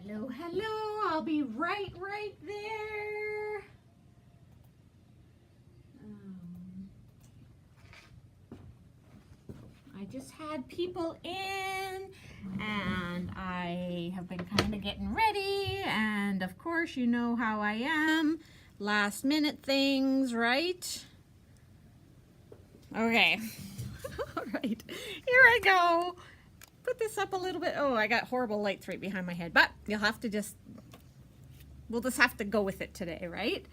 Hello, hello, I'll be right there. I just had people in and I have been kind of getting ready, and of course you know how I am. Last minute things, right? Okay. All right, here I go. Put this up a little bit. Oh, I got horrible lights right behind my head, but you'll have to we'll just have to go with it today, right?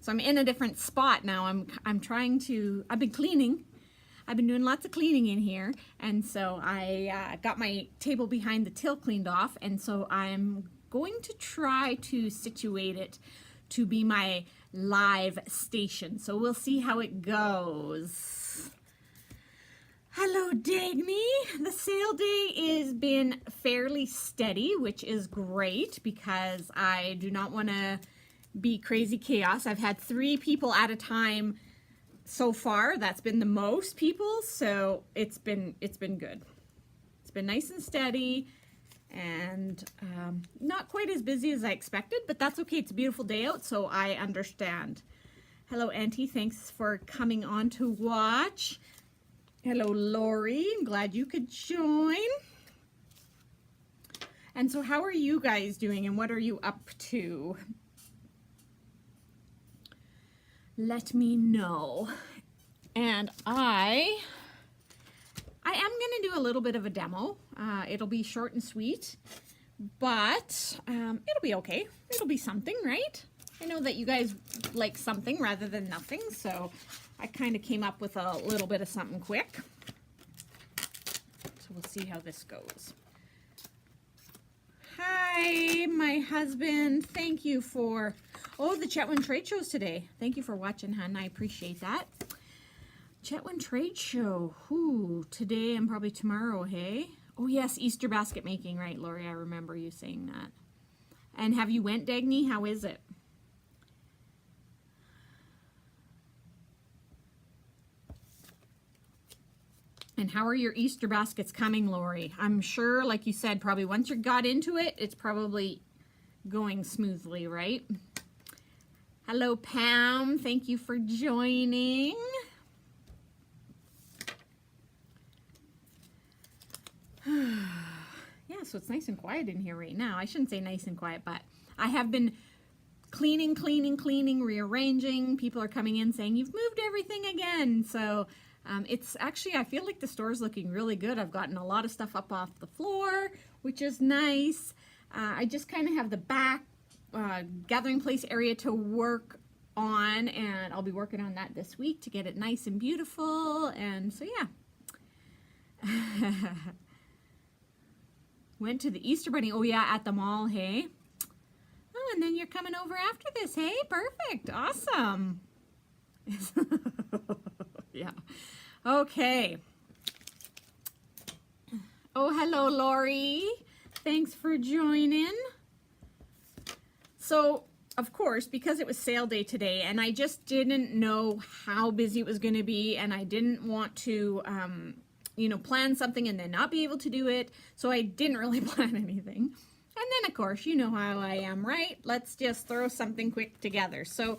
So I'm in a different spot now. I've been cleaning. I've been doing lots of cleaning in here, and so I got my table behind the till cleaned off, and so I'm going to try to situate it to be my live station. So we'll see how it goes. Hello, Dagny. The sale day has been fairly steady, which is great because I do not want to be crazy chaos. I've had 3 people at a time so far. That's been the most people, so it's been good. It's been nice and steady, and not quite as busy as I expected, but that's okay. It's a beautiful day out, so I understand. Hello, Auntie. Thanks for coming on to watch. Hello, Lori. I'm glad you could join. And so how are you guys doing, and what are you up to? Let me know. And I am going to do a little bit of a demo. It'll be short and sweet, but it'll be okay. It'll be something, right? I know that you guys like something rather than nothing, so I kind of came up with a little bit of something quick. So we'll see how this goes. Hi, my husband. Thank you for, the Chetwynd Trade Show's today. Thank you for watching, hon. I appreciate that. Chetwynd Trade Show. Today and probably tomorrow, hey? Oh, yes, Easter basket making, right, Lori? I remember you saying that. And have you went, Dagny? How is it? And how are your Easter baskets coming, Lori? I'm sure, like you said, probably once you got into it, it's probably going smoothly, right? Hello, Pam. Thank you for joining. Yeah, so it's nice and quiet in here right now. I shouldn't say nice and quiet, but I have been cleaning, rearranging. People are coming in saying, you've moved everything again. So it's actually, I feel like the store's looking really good. I've gotten a lot of stuff up off the floor, which is nice. I just kind of have the back gathering place area to work on, and I'll be working on that this week to get it nice and beautiful. And so, yeah. Went to the Easter Bunny. Oh, yeah, at the mall, hey? Oh, and then you're coming over after this, hey? Perfect. Awesome. Yeah. Okay. Oh, hello, Lori. Thanks for joining. So, of course, because it was sale day today, and I just didn't know how busy it was going to be, and I didn't want to, plan something and then not be able to do it, so I didn't really plan anything. And then, of course, you know how I am, right? Let's just throw something quick together. So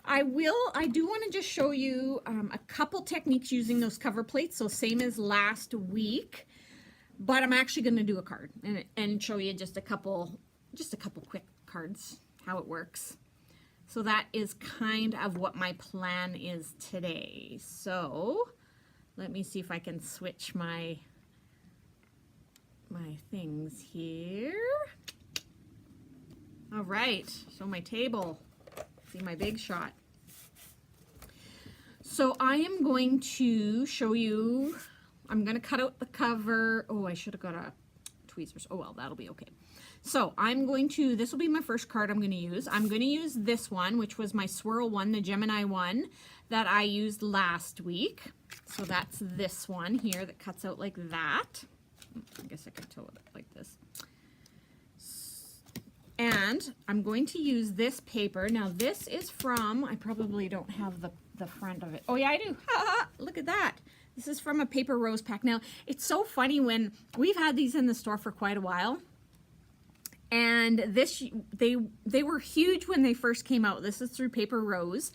I do want to just show you a couple techniques using those cover plates, so same as last week, but I'm actually going to do a card and show you just a couple quick cards, how it works. So that is kind of what my plan is today. So let me see if I can switch my things here. All right, so my table, see my big shot. So I am going to show you, I'm going to cut out the cover. Oh, I should have got a tweezers. Oh, well, that'll be okay. So this will be my first card I'm going to use. I'm going to use this one, which was my swirl one, the Gemini one that I used last week. So that's this one here that cuts out like that. I guess I could tilt it like this. And I'm going to use this paper. Now this is from, I probably don't have the front of it. Oh yeah, I do. Look at that. This is from a paper rose pack. Now it's so funny when we've had these in the store for quite a while, And this, they were huge when they first came out. This is through Paper Rose.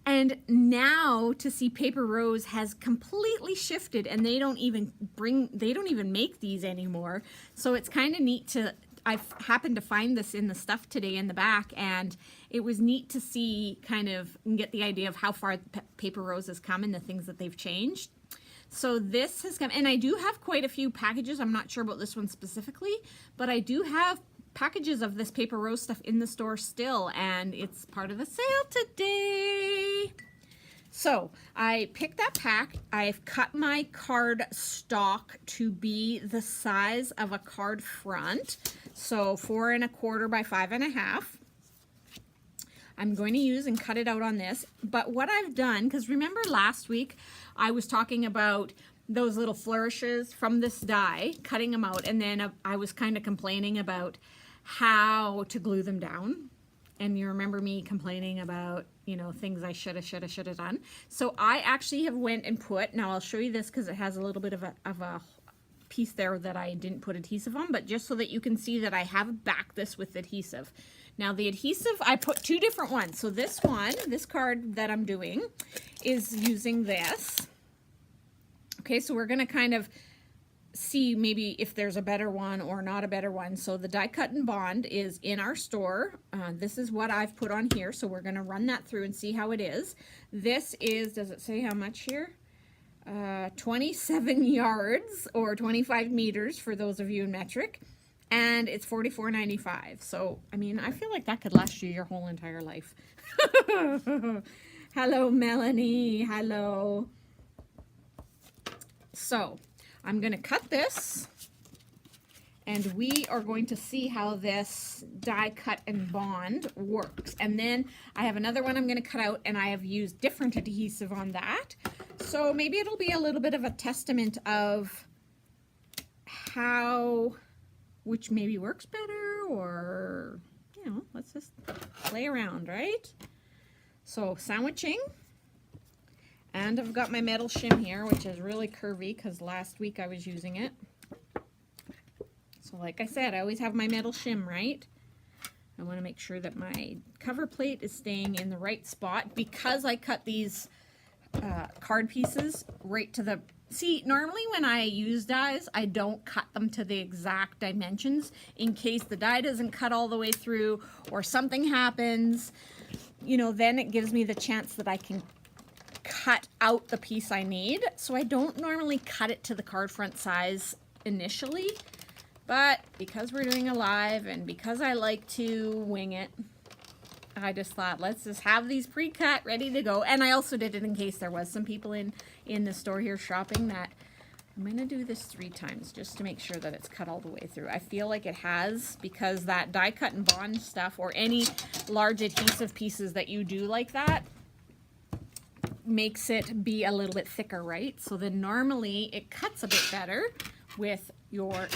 And now to see Paper Rose has completely shifted, and they don't even make these anymore. So it's kind of neat to, I happened to find this in the stuff today in the back, and it was neat to see, kind of get the idea of how far Paper Rose has come and the things that they've changed. So this has come, and I do have quite a few packages. I'm not sure about this one specifically, but I do have packages of this Paper Rose stuff in the store still, and it's part of the sale today. So I picked that pack. I've cut my card stock to be the size of a card front. So 4 1/4 by 5 1/2. I'm going to use and cut it out on this. But what I've done, because remember last week I was talking about those little flourishes from this die, cutting them out, and then I was kind of complaining about how to glue them down. And you remember me complaining about, you know, things I should have done. So I actually have went and put, now I'll show you this because it has a little bit of a piece there that I didn't put adhesive on, but just so that you can see that I have backed this with adhesive. Now the adhesive, I put 2 different ones. So this one, this card that I'm doing is using this. Okay, so we're gonna kind of see maybe if there's a better one or not a better one. So the die cut and bond is in our store. This is what I've put on here. So we're gonna run that through and see how it is. This is, does it say how much here? 27 yards or 25 meters for those of you in metric. And it's $44.95. So, I mean, I feel like that could last you your whole entire life. Hello, Melanie. Hello. So, I'm going to cut this, and we are going to see how this die cut and bond works. And then I have another one I'm going to cut out, and I have used different adhesive on that. So maybe it'll be a little bit of a testament of how, which maybe works better, or, you know, let's just play around, right? So sandwiching. And I've got my metal shim here, which is really curvy because last week I was using it. So like I said, I always have my metal shim, right? I want to make sure that my cover plate is staying in the right spot because I cut these card pieces right to the... See, normally when I use dies, I don't cut them to the exact dimensions in case the die doesn't cut all the way through or something happens. You know, then it gives me the chance that I can cut out the piece I need. So I don't normally cut it to the card front size initially, but because we're doing a live and because I like to wing it, I just thought, let's just have these pre-cut ready to go. And I also did it in case there was some people in the store here shopping that I'm going to do this 3 times just to make sure that it's cut all the way through. I feel like it has, because that die cut and bond stuff or any large adhesive pieces that you do like that makes it be a little bit thicker, right? So then normally it cuts a bit better with your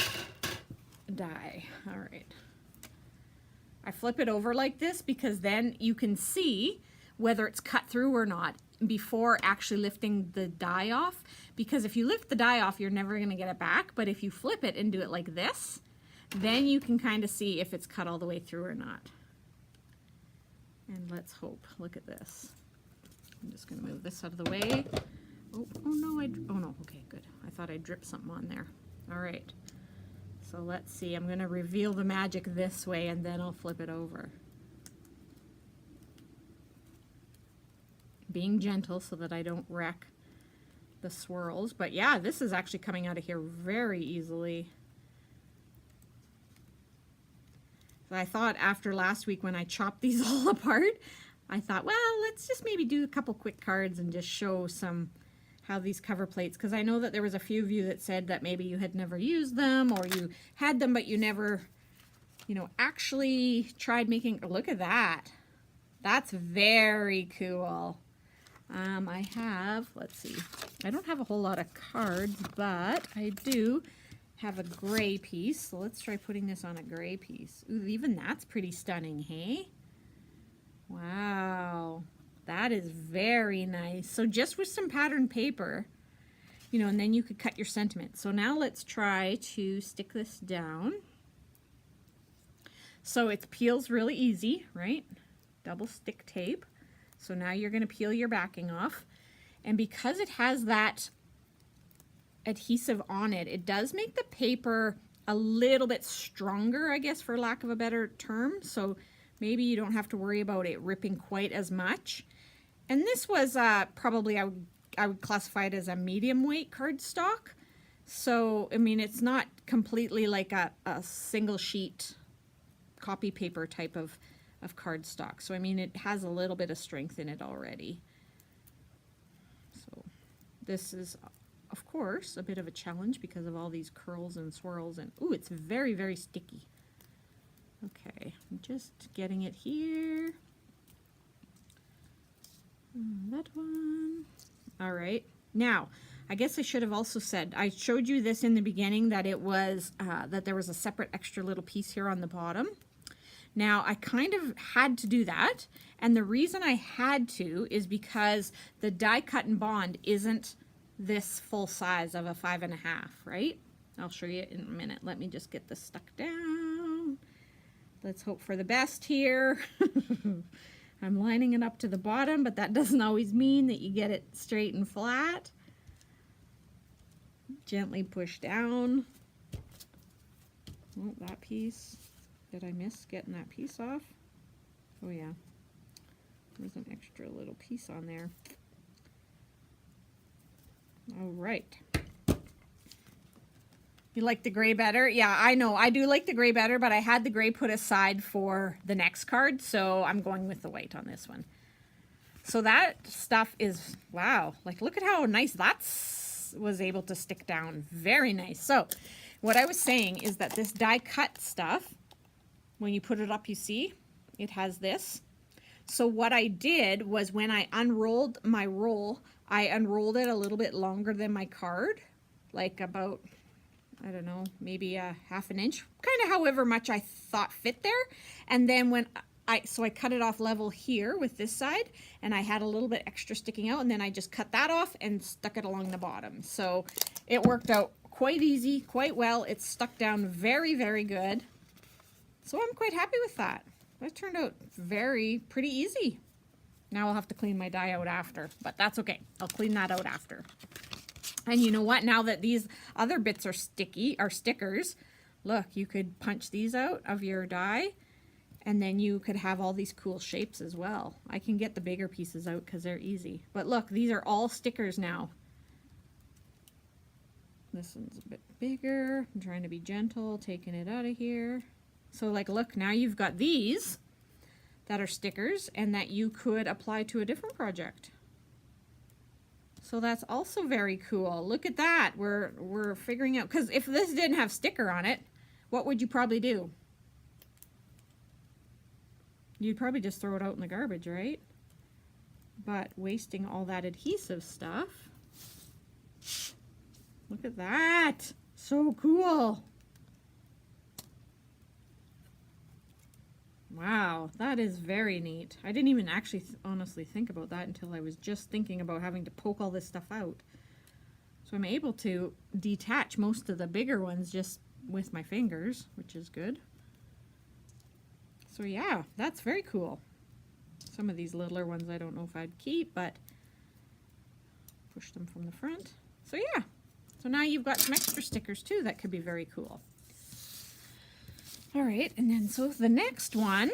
die. All right. I flip it over like this because then you can see whether it's cut through or not before actually lifting the die off. Because if you lift the die off, you're never going to get it back. But if you flip it and do it like this, then you can kind of see if it's cut all the way through or not. And let's hope. Look at this. I'm just going to move this out of the way. Oh no, oh no, okay, good. I thought I dripped something on there. All right. So let's see. I'm going to reveal the magic this way and then I'll flip it over. Being gentle so that I don't wreck the swirls. But yeah, this is actually coming out of here very easily. So I thought after last week when I chopped these all apart, I thought, well, let's just maybe do a couple quick cards and just show some how these cover plates, because I know that there was a few of you that said that maybe you had never used them or you had them but you never, you know, actually tried making. Look at that. That's very cool. I have, let's see, I don't have a whole lot of cards, but I do have a gray piece. So let's try putting this on a gray piece. Ooh, even that's pretty stunning, hey? Wow, that is very nice. So just with some patterned paper, you know, and then you could cut your sentiment. So now let's try to stick this down. So it peels really easy, right? Double stick tape. So now you're going to peel your backing off. And because it has that adhesive on it, it does make the paper a little bit stronger, I guess, for lack of a better term. So maybe you don't have to worry about it ripping quite as much. And this was probably, I would classify it as a medium weight cardstock. So, I mean, it's not completely like a single sheet copy paper type of cardstock. So, I mean, it has a little bit of strength in it already. So, this is, of course, a bit of a challenge because of all these curls and swirls. And, ooh, it's very, very sticky. Okay, I'm just getting it here. That one. All right. Now, I guess I should have also said, I showed you this in the beginning, that it was, that there was a separate extra little piece here on the bottom. Now, I kind of had to do that, and the reason I had to is because the die cut and bond isn't this full size of a 5.5, right? I'll show you in a minute. Let me just get this stuck down. Let's hope for the best here. I'm lining it up to the bottom, but that doesn't always mean that you get it straight and flat. Gently push down. Oh, that piece. Did I miss getting that piece off? Oh yeah. There's an extra little piece on there. All right. You like the gray better? Yeah, I know. I do like the gray better, but I had the gray put aside for the next card, so I'm going with the white on this one. So that stuff is, wow. Like, look at how nice that was able to stick down. Very nice. So what I was saying is that this die cut stuff, when you put it up, you see, it has this. So what I did was when I unrolled my roll, I unrolled it a little bit longer than my card, like about, I don't know, maybe a ½ inch, kind of however much I thought fit there. And then when I cut it off level here with this side, and I had a little bit extra sticking out, and then I just cut that off and stuck it along the bottom. So it worked out quite easy, quite well. It's stuck down very, very good. So I'm quite happy with that. That turned out pretty easy. Now I'll have to clean my die out after, but that's okay. I'll clean that out after. And you know what? Now that these other bits are stickers, look, you could punch these out of your die, and then you could have all these cool shapes as well. I can get the bigger pieces out because they're easy. But look, these are all stickers now. This one's a bit bigger. I'm trying to be gentle, taking it out of here. So like, look, now you've got these that are stickers and that you could apply to a different project. So that's also very cool. Look at that. We're figuring out, because if this didn't have sticker on it, what would you probably do? You'd probably just throw it out in the garbage, right? But wasting all that adhesive stuff. Look at that. So cool. Wow, that is very neat. I didn't even actually honestly think about that until I was just thinking about having to poke all this stuff out. So I'm able to detach most of the bigger ones just with my fingers, which is good. So yeah, that's very cool. Some of these littler ones I don't know if I'd keep, but push them from the front. So yeah, so now you've got some extra stickers too that could be very cool. All right, and then so the next one,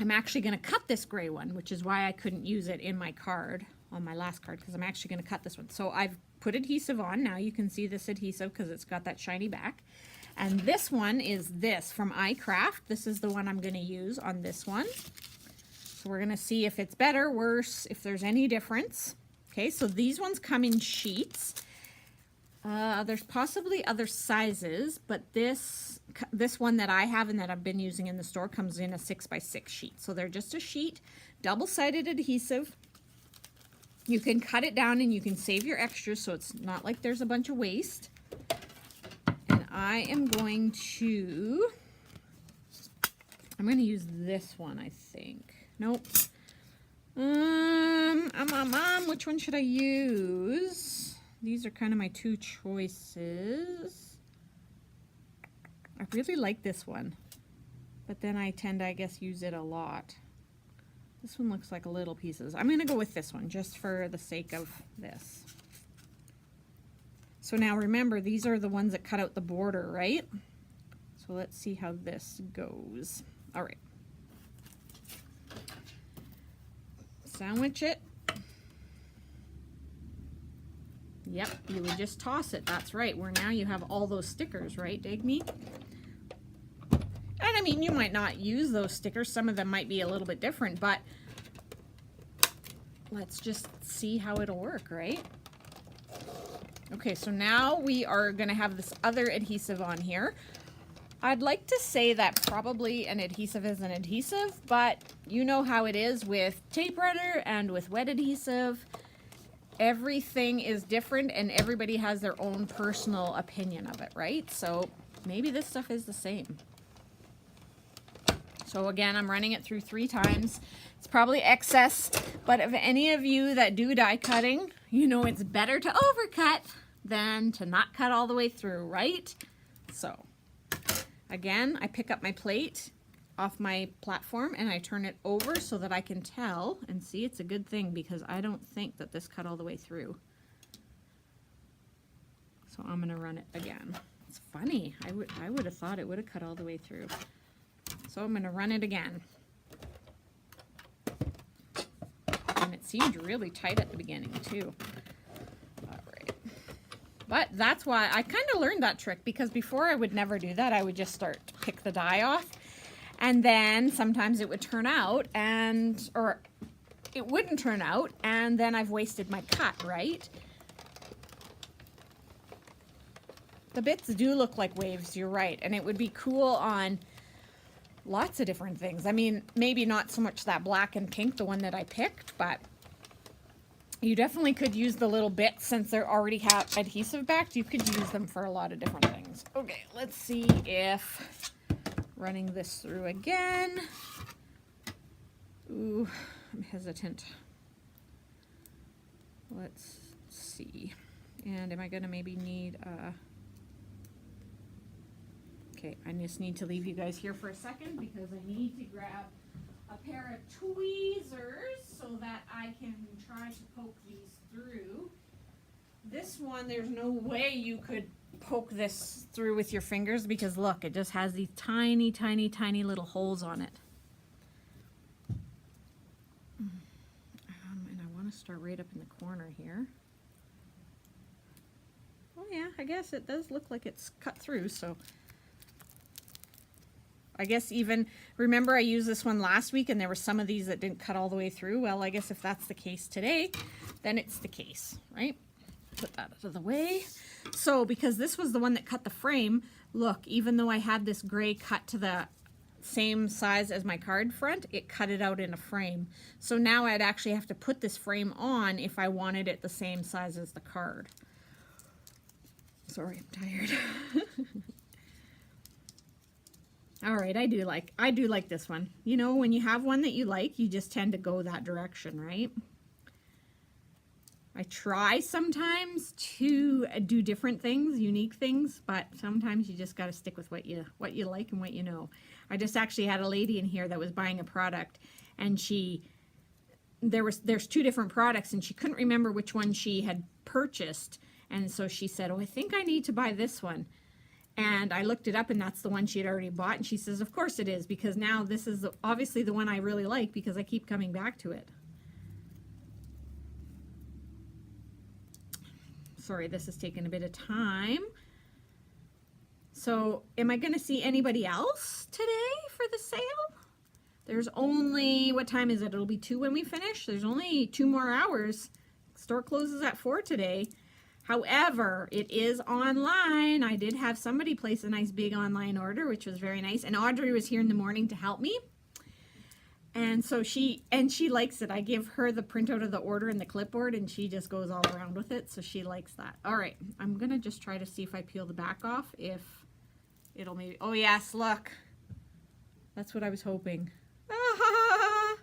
I'm actually going to cut this gray one, which is why I couldn't use it in my card, on my last card, because I'm actually going to cut this one. So I've put adhesive on. Now you can see this adhesive because it's got that shiny back. And this one is this from iCraft. This is the one I'm going to use on this one. So we're going to see if it's better, worse, if there's any difference. Okay, so these ones come in sheets. There's possibly other sizes, but this one that I have and that I've been using in the store comes in a 6x6 sheet. So they're just a sheet, double-sided adhesive. You can cut it down and you can save your extras, so it's not like there's a bunch of waste. And I am going to use this one, I think. Nope. Which one should I use? These are kind of my two choices. I really like this one. but then I tend to, I guess, use it a lot. This one looks like little pieces. I'm going to go with this one just for the sake of this. So now remember, these are the ones that cut out the border, right? So let's see how this goes. All right. Sandwich it. Yep, you would just toss it. That's right. Where now you have all those stickers, right, Dagny? And I mean, you might not use those stickers. Some of them might be a little bit different, but let's just see how it'll work, right? Okay, so now we are going to have this other adhesive on here. I'd like to say that probably an adhesive is an adhesive, but you know how it is with tape runner and with wet adhesive. Everything is different and everybody has their own personal opinion of it, right? So maybe this stuff is the same. So again, I'm running it through 3 times. It's probably excess, but if any of you that do die cutting, you know it's better to overcut than to not cut all the way through, right? So again, I pick up my plate off my platform and I turn it over so that I can tell and see. It's a good thing because I don't think that this cut all the way through. So I'm gonna run it again. It's funny, I would have thought it would have cut all the way through. So I'm gonna run it again. And it seemed really tight at the beginning too. All right. But that's why I kind of learned that trick, because before I would never do that. I would just start to pick the die off, and then sometimes it would turn out or it wouldn't turn out, and then I've wasted my cut, right? The bits do look like waves, you're right, and it would be cool on lots of different things. I mean, maybe not so much that black and pink, the one that I picked, but you definitely could use the little bits since they're already adhesive backed. You could use them for a lot of different things. Okay, let's see if running this through again. Ooh, I'm hesitant. Let's see. And am I gonna maybe need okay, I just need to leave you guys here for a second because I need to grab a pair of tweezers so that I can try to poke these through. This one, there's no way you could poke this through with your fingers because look, it just has these tiny, tiny, tiny little holes on it. And I want to start right up in the corner here. Oh yeah, I guess it does look like it's cut through, so I guess even, remember I used this one last week and there were some of these that didn't cut all the way through. Well, I guess if that's the case today, then it's the case, right? Put that out of the way. So because this was the one that cut the frame, look, even though I had this gray cut to the same size as my card front, it cut it out in a frame. So now I'd actually have to put this frame on if I wanted it the same size as the card. Sorry, I'm tired. All right, I do like this one. You know, when you have one that you like, you just tend to go that direction, right? I try sometimes to do different things, unique things, but sometimes you just got to stick with what you like and what you know. I just actually had a lady in here that was buying a product, and there's 2 different products, and she couldn't remember which one she had purchased, and so she said, "Oh, I think I need to buy this one." And I looked it up, and that's the one she had already bought. And she says, of course it is, because now this is obviously the one I really like because I keep coming back to it. Sorry, this is taking a bit of time. So am I going to see anybody else today for the sale? There's only, what time is it? It'll be 2 when we finish. There's only 2 more hours. Store closes at 4 today. However, it is online. I did have somebody place a nice big online order, which was very nice. And Audrey was here in the morning to help me. And so she likes it. I give her the printout of the order and the clipboard, and she just goes all around with it. So she likes that. All right, I'm going to just try to see if I peel the back off, if it'll maybe, oh yes, look. That's what I was hoping. Ah,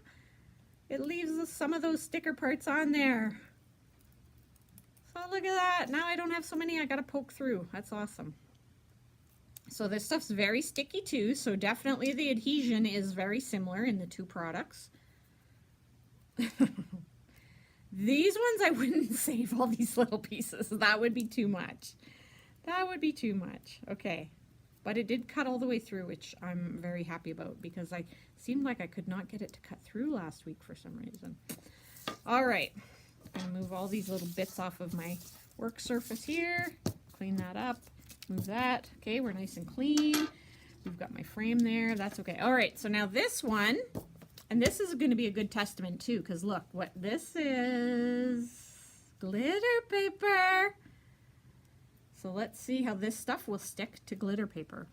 it leaves some of those sticker parts on there. So look at that. Now I don't have so many I got to poke through. That's awesome. So this stuff's very sticky too, so definitely the adhesion is very similar in the two products. These ones I wouldn't save all these little pieces. That would be too much. That would be too much. Okay. But it did cut all the way through, which I'm very happy about because I seemed like I could not get it to cut through last week for some reason. All right. I'm going to move all these little bits off of my work surface here. Clean that up. Move that. Okay, we're nice and clean. We've got my frame there. That's okay. All right, so now this one, and this is going to be a good testament too, because look, what this is glitter paper. So let's see how this stuff will stick to glitter paper.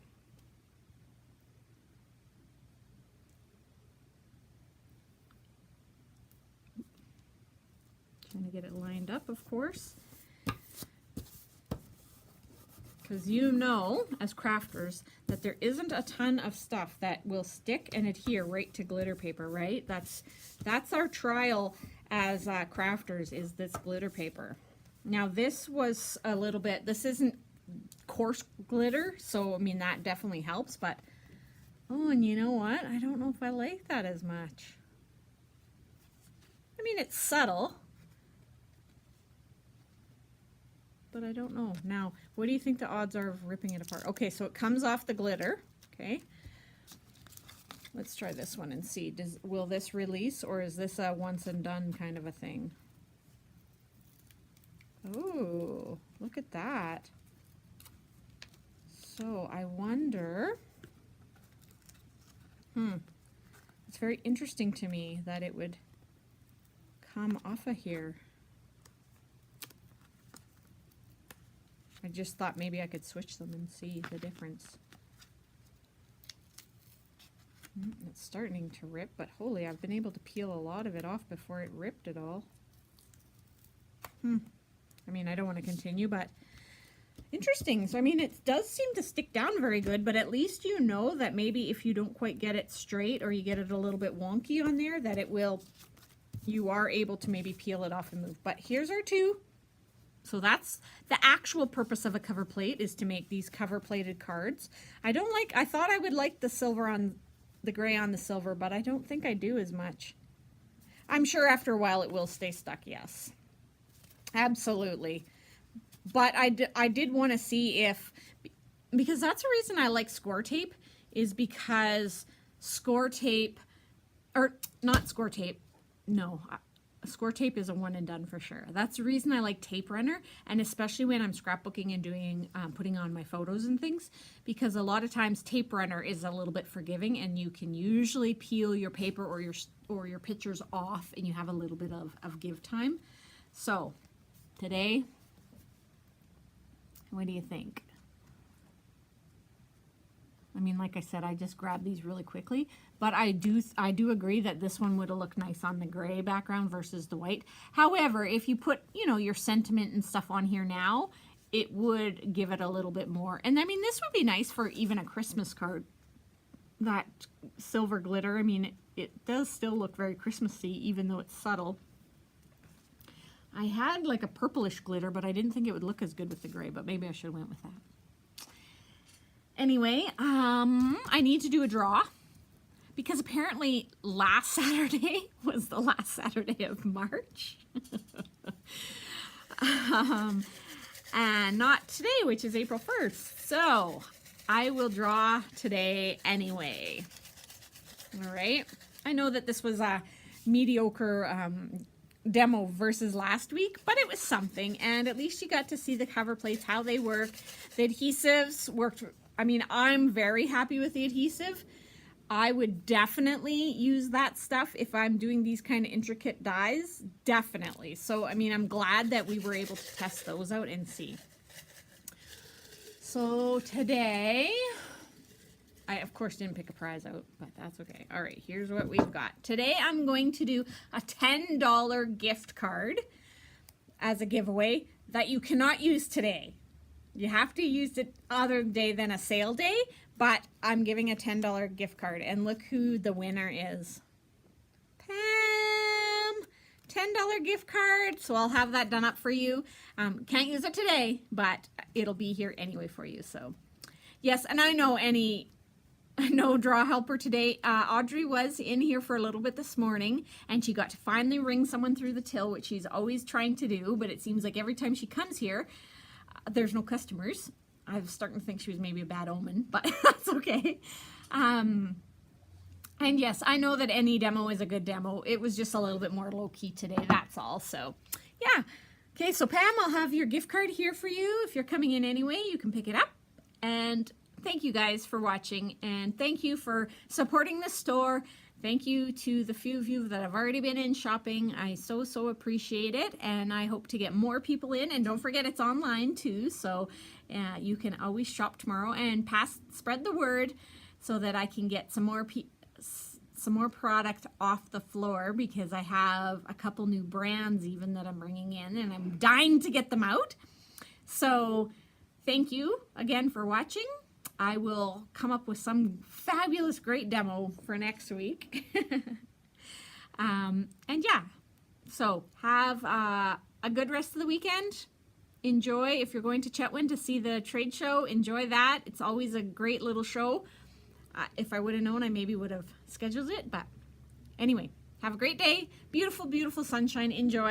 Trying to get it lined up, of course. Because you know, as crafters, that there isn't a ton of stuff that will stick and adhere right to glitter paper, right? That's our trial as crafters, is this glitter paper. Now this was a little bit, this isn't coarse glitter, so I mean that definitely helps, but oh, and you know what? I don't know if I like that as much. I mean, it's subtle, but I don't know. Now, what do you think the odds are of ripping it apart? Okay, so it comes off the glitter. Okay. Let's try this one and see. Will this release, or is this a once and done kind of a thing? Oh, look at that. So I wonder, it's very interesting to me that it would come off of here. I just thought maybe I could switch them and see the difference. It's starting to rip, but holy, I've been able to peel a lot of it off before it ripped it all. I mean, I don't want to continue, but interesting. So, I mean, it does seem to stick down very good, but at least you know that maybe if you don't quite get it straight or you get it a little bit wonky on there, that it will, you are able to maybe peel it off and move. But here's our two. So that's the actual purpose of a cover plate, is to make these cover plated cards. I thought I would like the silver on the gray on the silver, but I don't think I do as much. I'm sure after a while it will stay stuck, yes. Absolutely. But I did want to see if, because that's the reason I like score tape, is because score tape, or not score tape, no, score tape is a one and done for sure. That's the reason I like Tape Runner, and especially when I'm scrapbooking and doing putting on my photos and things, because a lot of times Tape Runner is a little bit forgiving, and you can usually peel your paper or your pictures off, and you have a little bit of give time. So today, what do you think? I mean, like I said, I just grabbed these really quickly, but I do agree that this one would have looked nice on the gray background versus the white. However, if you put, you know, your sentiment and stuff on here now, it would give it a little bit more. And I mean, this would be nice for even a Christmas card. That silver glitter, I mean, it does still look very Christmassy, even though it's subtle. I had like a purplish glitter, but I didn't think it would look as good with the gray, but maybe I should have went with that. Anyway, I need to do a draw, because apparently last Saturday was the last Saturday of March. And not today, which is April 1st. So I will draw today anyway. All right. I know that this was a mediocre demo versus last week, but it was something, and at least you got to see the cover plates, how they work. The adhesives worked. I mean, I'm very happy with the adhesive. I would definitely use that stuff if I'm doing these kind of intricate dies, definitely. So, I mean, I'm glad that we were able to test those out and see. So today, I of course didn't pick a prize out, but that's okay. All right, here's what we've got. Today I'm going to do a $10 gift card as a giveaway that you cannot use today. You have to use it other day than a sale day, but I'm giving a $10 gift card, and look who the winner is. Pam! $10 gift card, so I'll have that done up for you. Can't use it today, but it'll be here anyway for you, so Yes, and I know no draw helper today. Audrey was in here for a little bit this morning, and she got to finally ring someone through the till, which she's always trying to do, but it seems like every time she comes here, there's no customers. I was starting to think she was maybe a bad omen, but that's okay. And yes, I know that any demo is a good demo. It was just a little bit more low-key today, that's all. So, yeah. Okay, so Pam, I'll have your gift card here for you. If you're coming in anyway, you can pick it up. And thank you guys for watching, and thank you for supporting the store. Thank you to the few of you that have already been in shopping. I so appreciate it, and I hope to get more people in. And don't forget, it's online too, so you can always shop tomorrow and spread the word so that I can get some more product off the floor, because I have a couple new brands even that I'm bringing in, and I'm dying to get them out. So thank you again for watching. I will come up with some fabulous, great demo for next week. And yeah, so have a good rest of the weekend. Enjoy. If you're going to Chetwynd to see the trade show, enjoy that. It's always a great little show. If I would have known, I maybe would have scheduled it. But anyway, have a great day. Beautiful, beautiful sunshine. Enjoy.